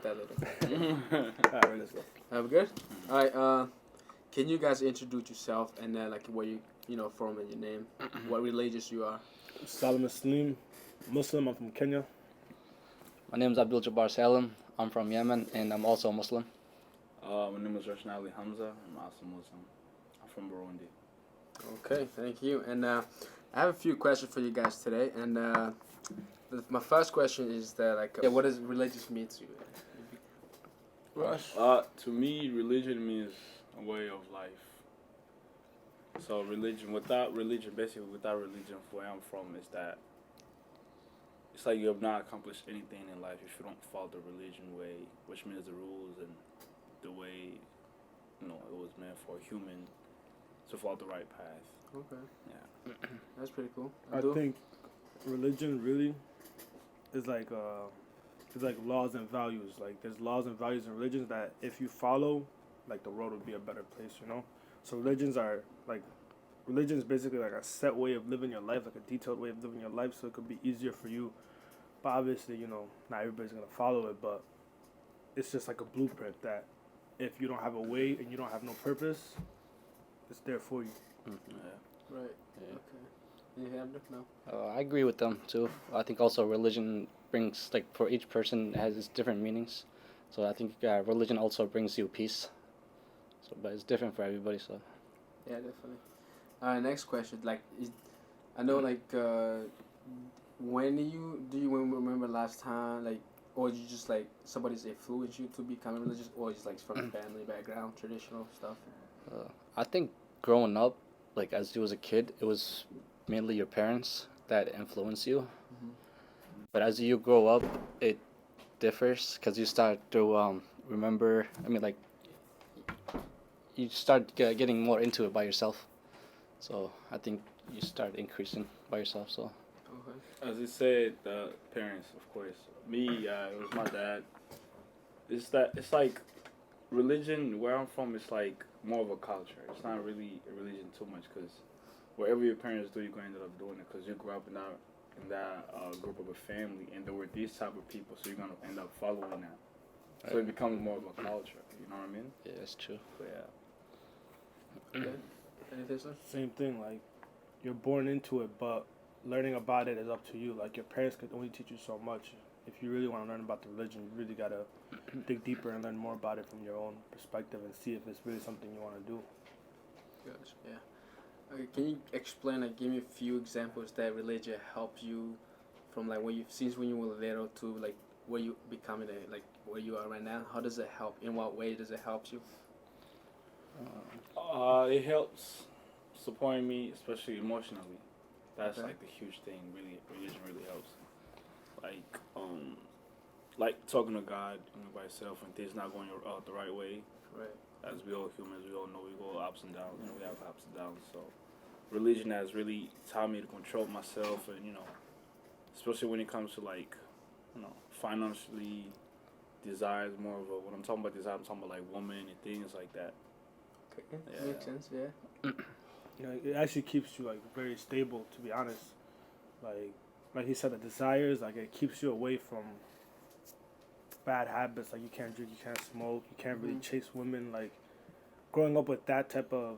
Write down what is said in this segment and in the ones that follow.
that later. Alright, let's go. We good? All right. Can you guys introduce yourself and like where you from and your name, what religious you are? Salam Muslim, Muslim. I'm from Kenya. My name is Abdul Jabbar Salim. I'm from Yemen, and I'm also a Muslim. My name is Roshan Ali Hamza. I'm also Muslim. I'm from Burundi. Okay, thank you. And I have a few questions for you guys today. And my first question is that what does religious mean to you? Rush. To me, religion means a way of life. So without religion, where I'm from, is that it's like you have not accomplished anything in life if you don't follow the religion way, which means the rules and the way, it was meant for a human to follow the right path. Okay. Yeah. That's pretty cool. I think religion really is like laws and values. Like there's laws and values in religions that if you follow, like the world would be a better place. So religions is basically like a set way of living your life, like a detailed way of living your life, so it could be easier for you. But obviously, not everybody's gonna follow it, but it's just like a blueprint that if you don't have a way and you don't have no purpose, it's there for you. Yeah. Right. Yeah. Okay. You have it? No. I agree with them too. I think also religion brings, like, for each person has its different meanings. So I think religion also brings you peace. So, but it's different for everybody. So. Yeah, definitely. Next question. I know when do you remember last time or you just somebody's influenced you to become religious, or just from your family background, traditional stuff? I think growing up, like as you was a kid, it was mainly your parents that influence you. Mm-hmm. But as you grow up, it differs because you start to remember. I mean, like you start getting more into it by yourself. So I think you start increasing by yourself. So. Okay. As you said, the parents, of course. Me, it was my dad. It's like religion. Where I'm from, it's like more of a culture. It's not really a religion too much because whatever your parents do, you're going to end up doing it because you grew up in that group of a family, and there were these type of people, so you're going to end up following that. Right. So it becomes more of a culture. You know what I mean? Yeah, that's true. So, yeah. Okay. Anything, sir? Same thing. Like you're born into it, but learning about it is up to you. Like your parents could only teach you so much. If you really want to learn about the religion, you really gotta dig deeper and learn more about it from your own perspective and see if it's really something you want to do. Gotcha. Yeah. Okay. Can you explain? Give me a few examples that religion helped you from when you were little to where you becoming where you are right now. How does it help? In what way does it help you? It helps supporting me, especially emotionally. That's Okay. like the huge thing. Really, religion really helps. Like talking to God, by yourself when things not going the right way. Right. As we all humans, we all know we go ups and downs. We have ups and downs. So, religion has really taught me to control myself, and especially when it comes to financially desires more of a. When I'm talking about desire, I'm talking about women and things like that. Okay. Yeah. Makes sense. Yeah. It actually keeps you very stable. To be honest, like he said, the desires it keeps you away from bad habits. Like you can't drink, you can't smoke, you can't really chase women. Like growing up with that type of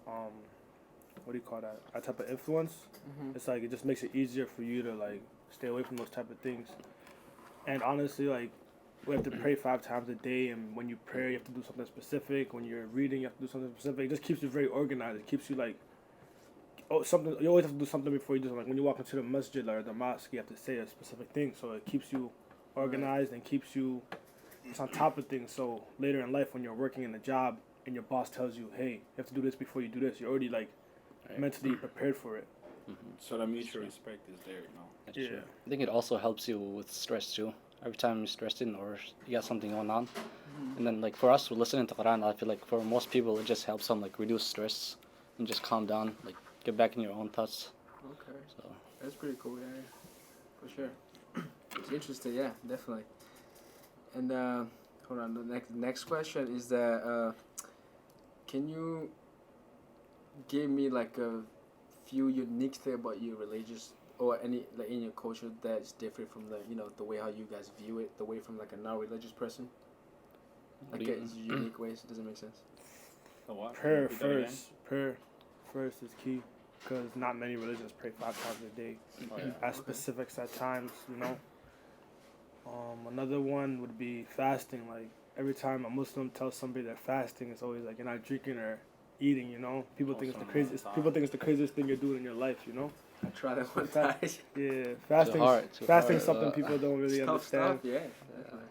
what do you call that? That type of influence. Mm-hmm. It's it just makes it easier for you to stay away from those type of things. And honestly, we have to pray 5 times a day, and when you pray, you have to do something specific. When you're reading, you have to do something specific. It just keeps you very organized. It keeps you something. You always have to do something before you do something. When you walk into the masjid or the mosque, you have to say a specific thing. So it keeps you organized and keeps you just on top of things. So later in life, when you're working in a job and your boss tells you, "Hey, you have to do this before you do this," you're already mentally prepared for it. Mm-hmm. So the mutual respect is there, That's true. I think it also helps you with stress too. Every time you're stressed in or you got something going on, and then for us, we're listening to Quran. I feel for most people, it just helps them reduce stress and just calm down, get back in your own thoughts. Okay. So That's pretty cool. Yeah. For sure. It's interesting. Yeah. Definitely. And hold on. The next question is that can you give me a few unique thing about your religious or any like in your culture that's different from the the way how you guys view it, the way from like a non-religious person? What Like do you- it's unique ways. Does it make sense? The what? Prayer Repeat that again? prayer first is key, because not many religions pray 5 times a day Oh, yeah. at specific set times. Another one would be fasting. Like every time a Muslim tells somebody they're fasting, it's always like you're not drinking or eating. People think it's the craziest. People think it's the craziest thing you're doing in your life. I tried that one Fa- time. Yeah, fasting. hard, too Fasting is hard. something people don't really Tough understand. stuff. Yeah. Definitely.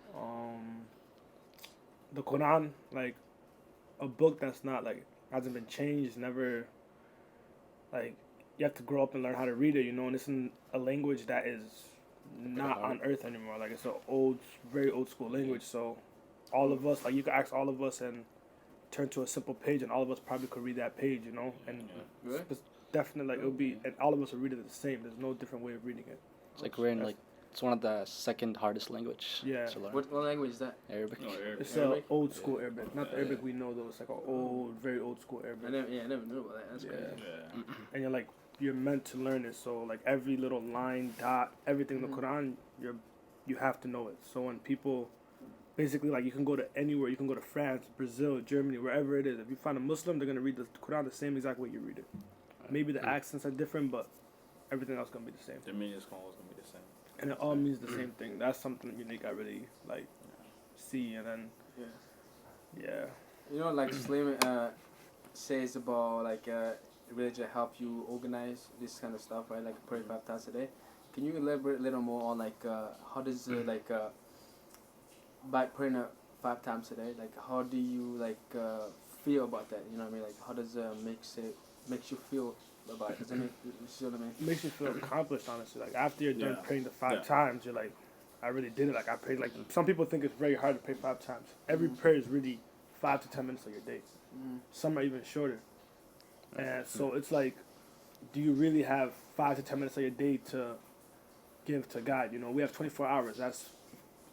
The Quran, like a book that's not like hasn't been changed, never like you have to grow up and learn how to read it, and it's in a language that is not on earth anymore. Like it's a very old school language. So all of us, like you could ask all of us and turn to a simple page, and all of us probably could read that page, and Really? definitely like it would be, and all of us would read it the same. There's no different way of reading it. It's like we're in like it's one of the second hardest language Yeah. to learn. What language is that? Arabic. No, Arabic. It's Arabic? old school Arabic, not the Arabic we know though. It's like very old school Arabic. I never knew about that. That's Yeah. crazy. Yeah. And you're meant to learn it. So like every little line, dot, everything in the Quran, you have to know it. So when people, basically like you can go to anywhere, you can go to France, Brazil, Germany, wherever it is. If you find a Muslim, they're gonna read the Quran the same exact way you read it. Maybe the accents are different, but everything else gonna be the same. The meaning is always gonna be the same. And it all means the same thing. That's something unique I really like see. And then yeah. Like Slim says about like religion help you organize this kind of stuff, right? Like pray 5 times a day. Can you elaborate a little more on like how does by praying 5 times a day, like how do you like feel about that? You know what I mean? Like how does makes you feel about it? Does it make you see what I mean? It makes you feel accomplished, honestly. Like after you're done Yeah. praying the 5 Yeah. times, you're like, I really did it. Like I prayed. Like some people think it's very hard to pray 5 times. Every prayer is really 5 to 10 minutes of your day. Mm. Some are even shorter. And so it's like, do you really have 5 to 10 minutes of your day to give to God? We have 24 hours. That's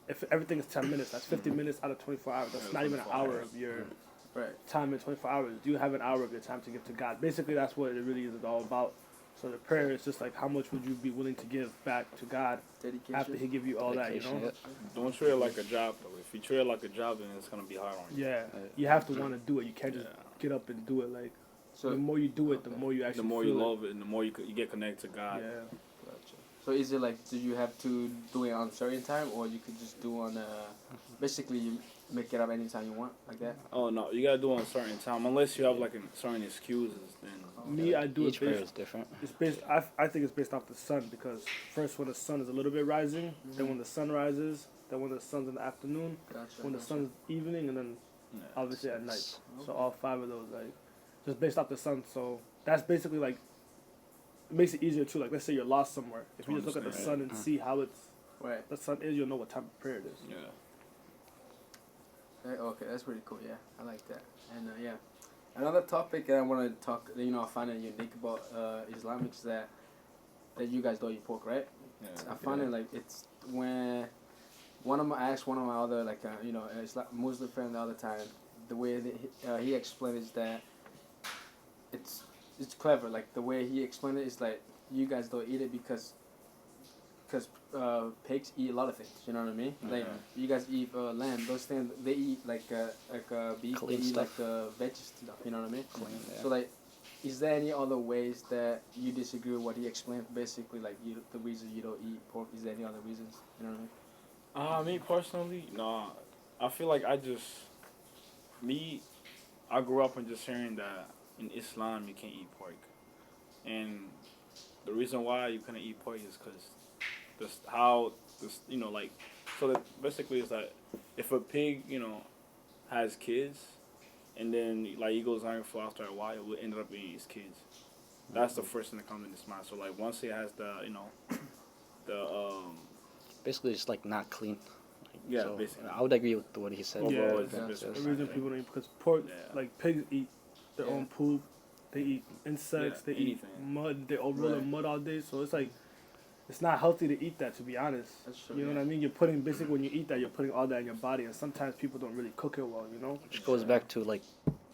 if everything is 10 minutes. That's 50 minutes out of 24 hours. That's Yeah, not even an 24 hour hours. of your Right. time in 24 hours. Do you have an hour of your time to give to God? Basically, that's what it really is all about. So the prayer is just like, how much would you be willing to give back to God Dedication. after He give you all that? Dedication, yeah. Don't treat it like a job though. If you treat it like a job, then it's gonna be hard on you. Yeah, you have to want to do it. You can't just Yeah. get up and do it. Like So the more you do it, the okay. more you actually. The more you feel love it, and the more you get connected to God. Yeah. Gotcha. So is it like, do you have to do it on a certain time, or you could just do on basically you make it up anytime you want, like that? Oh no, you gotta do it on a certain time. Unless you have like certain excuses, then Me, I do Each it prayer based. is different. It's based. I think it's based off the sun, because first when the sun is a little bit rising, then when the sun rises, then when the sun's in the afternoon, Gotcha. when the sun's evening, and then yeah. obviously at night. So all 5 of those, like, just based off the sun. So that's basically like, it makes it easier too. Like, let's say you're lost somewhere. If you just look at the Understand. sun and see how Right. the sun is, you'll know what type of prayer it is. Yeah. Okay, that's pretty cool. Yeah, I like that. And yeah, another topic that I want to talk, I find it unique about Islamic is that you guys don't eat pork, right? Yeah. I find it like it's when I asked one of my other like it's like Muslim friend the other time, the way that he explained is that it's clever. Like the way he explained it is like you guys don't eat it because pigs eat a lot of things. You know what I mean? Like you guys eat lamb. Those things they eat like beef. Clean they eat stuff. like veg stuff. You know what I mean? Clean, yeah. So like, is there any other ways that you disagree with what he explained? Basically, like the reason you don't eat pork. Is there any other reasons? You know what I mean? Me personally, no. I feel like I grew up in just hearing that in Islam you can't eat pork, and the reason why you couldn't eat pork is because so that basically it's like if a pig has kids, and then like he goes hungry for after a while, it will end up eating his kids. That's the first thing that comes in his mind. So like once it has Basically, it's like not clean. Yeah, So, basically. I would agree with what he said. Overall, Yeah, it's yeah. just The the reason same people thing. don't eat, because pork, Yeah. like pigs eat their Yeah. own poop, they eat insects, Yeah, they eat anything. mud, they all roll Right. in mud all day. So it's like, it's not healthy to eat that, to be honest. That's true. You know what I mean? You're putting, basically when you eat that, you're putting all that in your body, and sometimes people don't really cook it well, Which goes back to like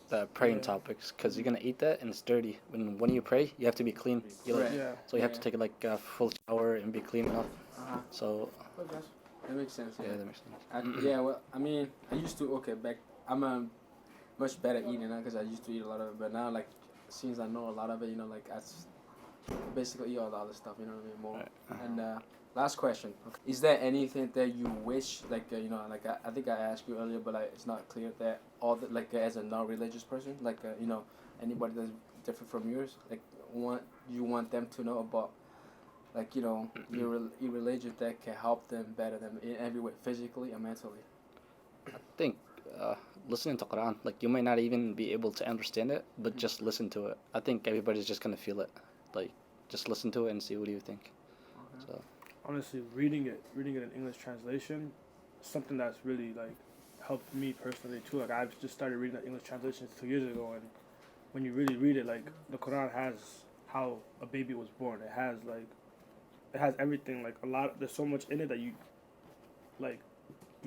the praying Yeah. topics, because you're gonna eat that and it's dirty. When you pray, you have to be clean. You like, Right. Yeah. so you have to Yeah. take like a full shower and be clean enough. Uh-huh. So Okay. That makes sense. yeah, Yeah. that makes sense. Yeah. Well, I mean, I used to. Okay, back. I'm much better eating now because I used to eat a lot of it, but now like since I know a lot of it, you know, like basically eat all the other stuff. You know what I mean? More. Right. And last question: okay. Is there anything that you wish, like you know, like I think I asked you earlier, but like, it's not clear that all the like as a non-religious person, like you know, anybody that's different from yours, like you want them to know about, like you know, your religion that can help them better them in every way, physically and mentally. I think listening to Quran, like you might not even be able to understand it, but just listen to it. I think everybody's just gonna feel it. Like just listen to it and see what do you think. Okay. So Honestly, reading it in English translation, something that's really like helped me personally too. Like I've just started reading the English translations 2 years ago, and when you really read it, like the Quran has how a baby was born. It has everything. Like there's so much in it that you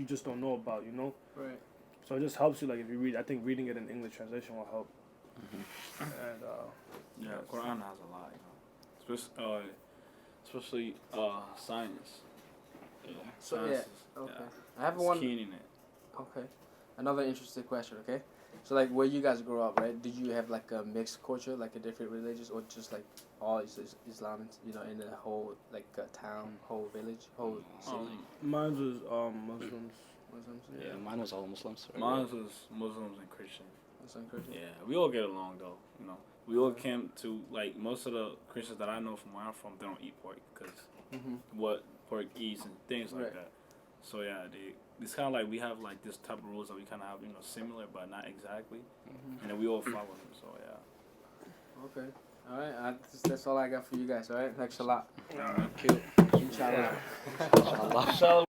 just don't know about. You know. Right. So it just helps you. Like if you read, I think reading it in English translation will help. And Yeah, Quran has a lot, you know. Especially science. Yeah. So, Science yeah, is, Okay. I have it's one. keen in it. Okay. Another interesting question. Okay. So like where you guys grew up, right? Did you have like a mixed culture, like a different religions, or just like all Islam, you know, in the whole like town, whole village, whole city? mine was Muslims. Muslims. yeah, mine was all Muslims. Right? Mine was Muslims and Christians. Muslim Christian. Yeah, we all get along though. You know, we all came to like most of the Christians that I know from where I'm from. They don't eat pork because Mhm. what pork eats and things like Right. that. So yeah, it's kind of like we have like this type of rules that we kind of have, you know, similar but not exactly, Mhm. and then we all follow them. So yeah. Okay. All right. That's all I got for you guys. All right. Thanks a lot. Cute. Inshallah. Inshallah.